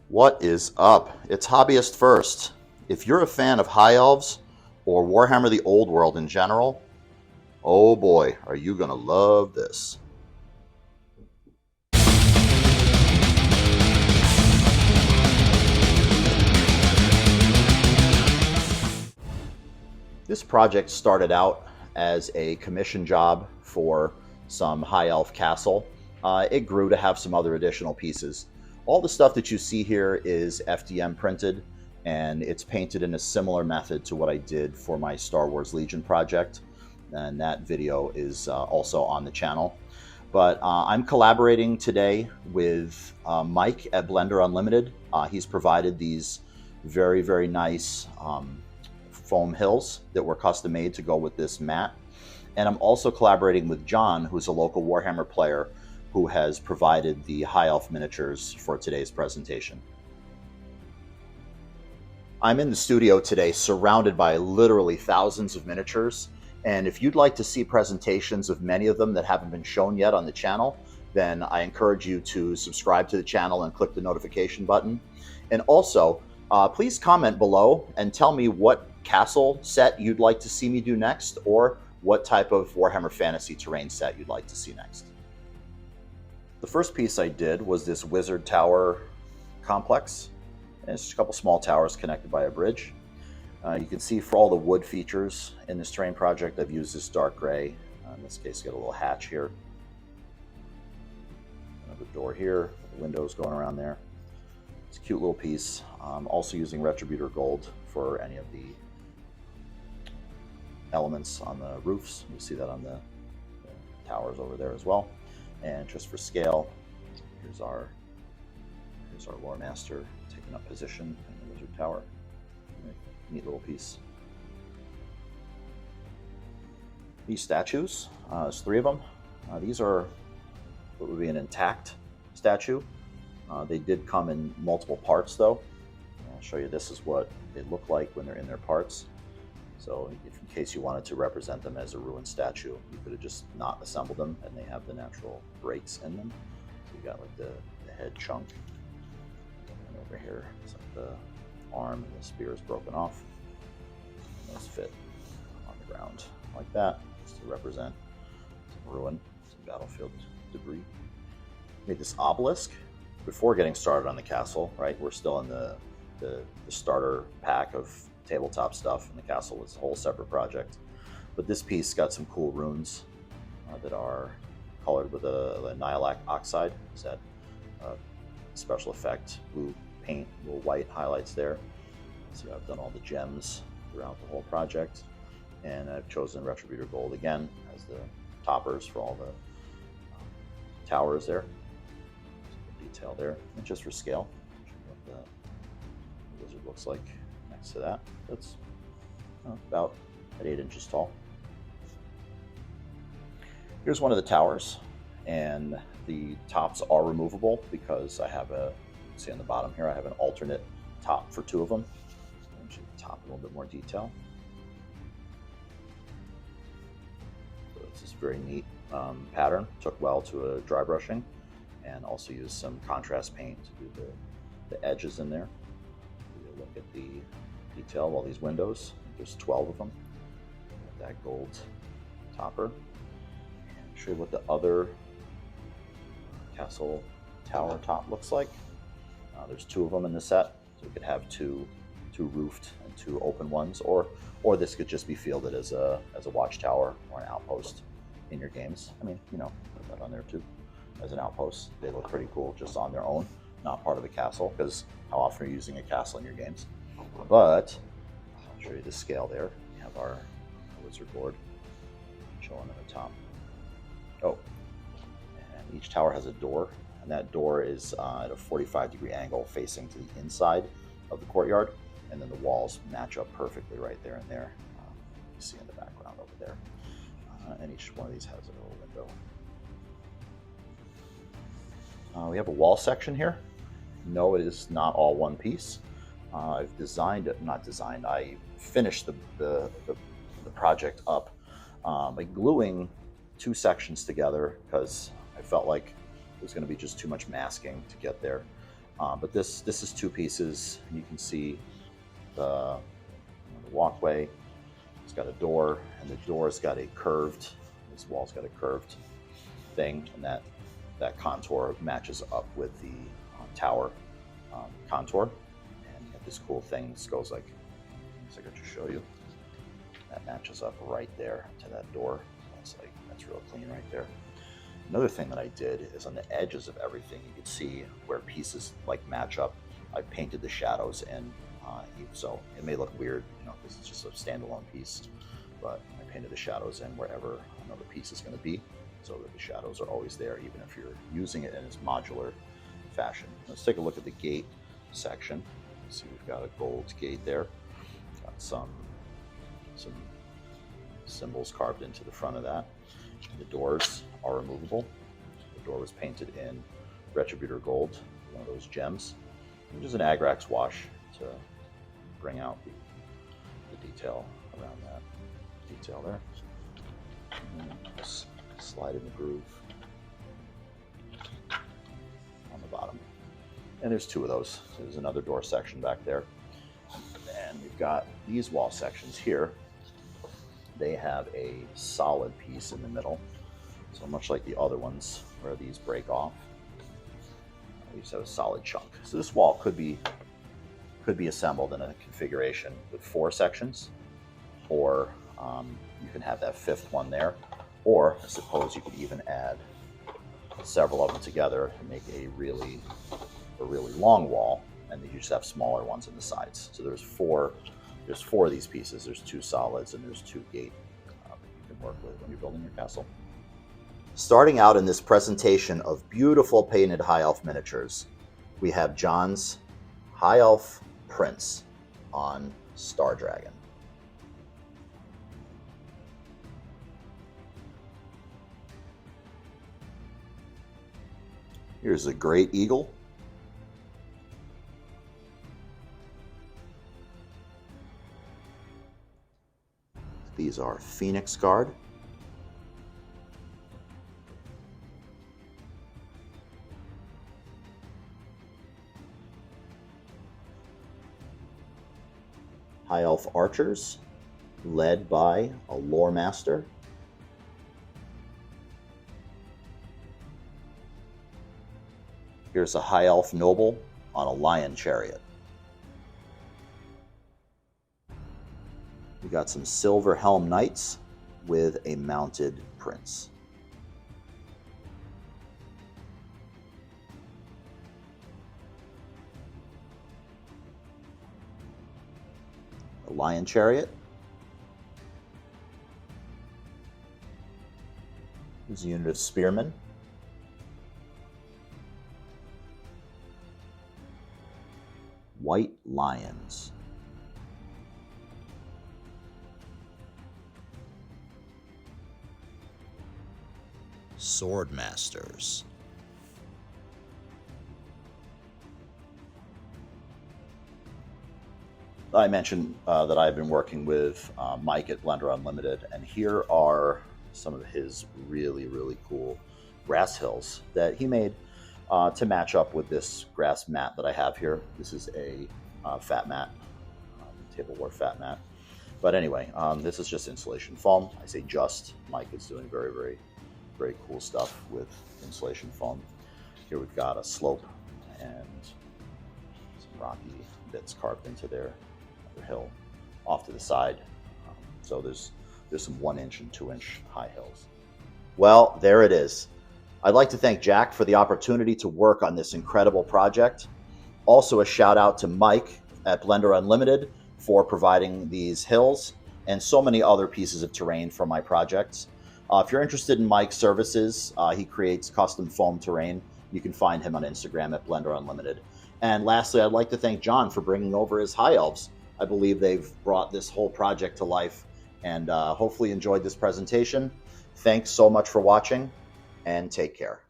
What is up? It's Hobbyist First. If you're a fan of High Elves or Warhammer the Old World in general, oh boy, are you going to love this. This project started out as a commission job for some High Elf castle. It grew to have some other additional pieces. All the stuff that you see here is FDM printed, and it's painted in a similar method to what I did for my Star Wars Legion project, and that video is also on the channel. But I'm collaborating today with Mike at Blender Unlimited. He's provided these very, very nice foam hills that were custom made to go with this mat. And I'm also collaborating with John, who's a local Warhammer player, who has provided the High Elf miniatures for today's presentation. I'm in the studio today surrounded by literally thousands of miniatures, and if you'd like to see presentations of many of them that haven't been shown yet on the channel, then I encourage you to subscribe to the channel and click the notification button. And also, please comment below and tell me what castle set you'd like to see me do next, or what type of Warhammer Fantasy terrain set you'd like to see next. The first piece I did was this wizard tower complex. And it's just a couple small towers connected by a bridge. You can see for all the wood features in this terrain project, I've used this dark gray. In this case, got a little hatch here. Another door here, windows going around there. It's a cute little piece. Also using Retributor gold for any of the elements on the roofs. You see that on the towers over there as well. And just for scale, here's our lore master taking up position in the wizard tower. Neat little piece. These statues, there's three of them. These are what would be an intact statue. They did come in multiple parts though. I'll show you, this is what they look like when they're in their parts. So if in case you wanted to represent them as a ruined statue, you could have just not assembled them, and they have the natural breaks in them. So you got like the head chunk. And over here, it's like the arm and the spear is broken off. And those fit on the ground like that, just to represent some ruin, some battlefield debris. Made this obelisk before getting started on the castle, right? We're still in the starter pack of tabletop stuff, and the castle was a whole separate project. But this piece got some cool runes that are colored with a Nihilak oxide. Is that special effect blue paint, little white highlights there. So I've done all the gems throughout the whole project, and I've chosen Retributor gold again as the toppers for all the towers there. Some detail there, and just for scale, what the wizard looks like next to that. That's about at 8 inches tall. Here's one of the towers, and the tops are removable because I have see on the bottom here, I have an alternate top for two of them. I'll show the top in a little bit more detail. So it's this very neat pattern. Took well to a dry brushing, and also used some contrast paint to do the edges in there. Look at the detail of all these windows. There's 12 of them. That gold topper. And show you what the other castle tower top looks like. There's 2 of them in the set, so we could have two roofed and 2 open ones, or this could just be fielded as a watchtower or an outpost in your games. I mean, you know, put that on there too as an outpost. They look pretty cool just on their own, not part of a castle, because how often are you using a castle in your games? But I'll show you the scale there. We have our wizard board showing on the top. Oh, and each tower has a door, and that door is at a 45-degree angle facing to the inside of the courtyard, and then the walls match up perfectly right there and there. You see in the background over there. And each one of these has a little window. We have a wall section here. No, it is not all one piece. I've I finished the project up by gluing 2 sections together because I felt like it was going to be just too much masking to get there. But this is two pieces. You can see the walkway. It's got a door, and the door's got a curved. This wall's got a curved thing, and that contour matches up with the tower contour. And you have this cool thing. This goes like, I could just show you. That matches up right there to that door. That's real clean right there. Another thing that I did is on the edges of everything, you can see where pieces like match up. I painted the shadows in, so it may look weird, because it's just a standalone piece, but I painted the shadows in wherever another piece is going to be, so that the shadows are always there, even if you're using it in its modular fashion. Let's take a look at the gate section. See, we've got a gold gate there. Got some symbols carved into the front of that. The doors are removable. The door was painted in Retributor Gold, one of those gems, and just an Agrax wash to bring out the detail around that detail there. And just slide in the groove on the bottom. And there's two of those. So there's another door section back there. And we've got these wall sections here. They have a solid piece in the middle. So much like the other ones where these break off, these have a solid chunk. So this wall could be assembled in a configuration with 4 sections, or you can have that 5th one there, or I suppose you could even add several of them together and make a really long wall, and you just have smaller ones on the sides. So there's four of these pieces. There's 2 solids and there's 2 gate that you can work with when you're building your castle. Starting out in this presentation of beautiful painted High Elf miniatures, we have John's High Elf Prince on Star Dragon. Here's a great eagle. These are Phoenix Guard. High Elf Archers, led by a Lore Master. Here's a High Elf Noble on a Lion Chariot. We got some Silver Helm Knights with a mounted Prince. A Lion Chariot. Here's a unit of Spearmen. White Lions. Sword Masters. I mentioned that I've been working with Mike at Blender Unlimited, and here are some of his really cool grass hills that he made to match up with this grass mat that I have here. This is a fat mat, tableware fat mat. But anyway, this is just insulation foam. I say just. Mike is doing very cool stuff with insulation foam. Here we've got a slope and some rocky bits carved into their hill off to the side. So there's some 1-inch and 2-inch high hills. Well, there it is. I'd like to thank Jack for the opportunity to work on this incredible project. Also a shout out to Mike at Blender Unlimited for providing these hills and so many other pieces of terrain for my projects. If you're interested in Mike's services, he creates custom foam terrain. You can find him on Instagram at Blender Unlimited. And lastly, I'd like to thank John for bringing over his High Elves. I believe they've brought this whole project to life, and hopefully enjoyed this presentation. Thanks so much for watching, and take care.